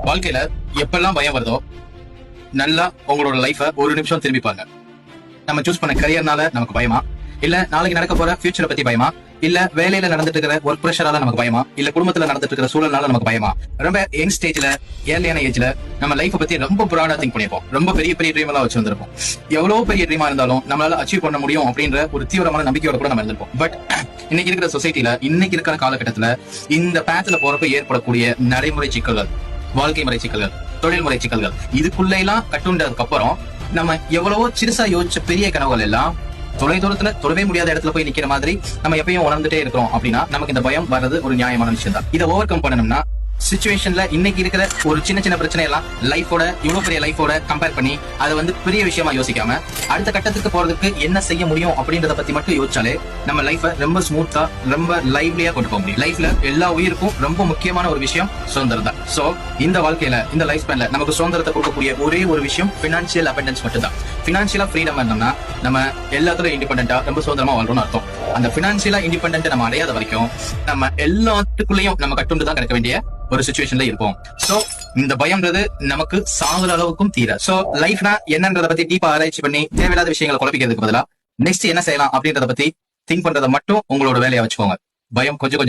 வாழ்க்கையில எப்பெல்லாம் பயம் வருதோ நல்லா உங்களோட லைஃப ஒரு நிமிஷம் திரும்பி பாருங்க. நம்ம சூஸ் பண்ண கரியர்னால நமக்கு பயமா, இல்ல நாளைக்கு நடக்க போற ஃபியூச்சரை பத்தி பயமா, இல்ல வேலையில நடந்துட்டு இருக்கிற ஒர்க் பிரஷரால நமக்கு பயமா, இல்ல குடும்பத்துல நடந்துட்டு இருக்கிற சூழல்னால நமக்கு பயமா? ரொம்ப யங் ஸ்டேஜ்ல, ஏர்லியான ஏஜ்ல நம்ம லைஃப் பத்தி ரொம்ப புராடா திங்க் பண்ணிருப்போம். ரொம்ப பெரிய பெரிய ட்ரீம் எல்லாம் வச்சு வந்திருப்போம். எவ்வளவு பெரிய ட்ரீமா இருந்தாலும் நம்மளால அச்சீவ் பண்ண முடியும் அப்படின்ற ஒரு தீவிரமான நம்பிக்கையோட கூட நம்ம இருந்திருப்போம். பட் இன்னைக்கு இருக்கிற சொசைட்டில, இன்னைக்கு இருக்கிற காலகட்டத்துல இந்த பேத்ல போறப்ப ஏற்படக்கூடிய நடைமுறை சிக்கல்கள், வாழ்க்கை முறை சிக்கல்கள், தொழில்முறை சிக்கல்கள், இதுக்குள்ள எல்லாம் கட்டுண்டதுக்கு அப்புறம் நம்ம எவ்வளவோ சிறுசா யோசிச்ச பெரிய கனவுகள் எல்லாம் தொலை தூரத்துல தொடவே முடியாத இடத்துல போய் நிக்கிற மாதிரி நம்ம எப்பயும் உணர்ந்துட்டே இருக்கிறோம். அப்படின்னா நமக்கு இந்த பயம் வர்றது ஒரு நியாயமான விஷயம் தான். இதை ஓவர் கம் பண்ணணும்னா சிச்சுவேஷன்ல இன்னைக்கு இருக்கிற ஒரு சின்ன சின்ன பிரச்சனை எல்லாம் லைஃபோட, இவ்வளவு பெரிய லைஃபோட கம்பேர் பண்ணி அதை பெரிய விஷயமா யோசிக்காம அடுத்த கட்டத்துக்கு போறதுக்கு என்ன செய்ய முடியும் அப்படின்றத பத்தி மட்டும் யோசிச்சாலே நம்ம லைஃப ரொம்ப ஸ்மூத்தா, ரொம்ப லைவ்லியா கொண்டு போக முடியும். லைஃப்ல எல்லா உயிருக்கும் ரொம்ப முக்கியமான ஒரு விஷயம் சுதந்திரம் தான். சோ இந்த வாழ்க்கையில, இந்த லைஃப் ஸ்பேன்ல நமக்கு சுதந்திரத்தை கொடுக்கக்கூடிய ஒரே ஒரு விஷயம் பினான்சியல் அபண்டன்ஸ் மட்டும் தான். பினான்சியலா ஃப்ரீடம் இருந்தோம்னா நம்ம எல்லாத்துலயும் இண்டிபெண்டா, ரொம்ப சுதந்திரமா வாழ்றோம்னு அர்த்தம். அந்த பினான்சியலா இண்டிபெண்டன்ட் நம்ம அடையாத வரைக்கும் நம்ம எல்லாத்துக்குள்ளேயும் நம்ம கட்டுண்டு தான் கிடைக்க வேண்டிய ஒரு சிச்சுவேஷன்ல இருப்போம். சோ இந்த பயம்ன்றது நமக்கு சாகுற அளவுக்கும் தீர. சோ லைஃப்னா என்னன்றத பத்தி டீப்பா ஆராய்ச்சி பண்ணி தேவையில்லாத விஷயங்களை குழப்பிக்கிறதுக்கு பதிலா நெக்ஸ்ட் என்ன செய்யலாம் அப்படின்றத பத்தி திங்க் பண்றதை மட்டும் உங்களோட வேலையா வச்சுக்கோங்க. பயம் கொஞ்சம் கொஞ்சம்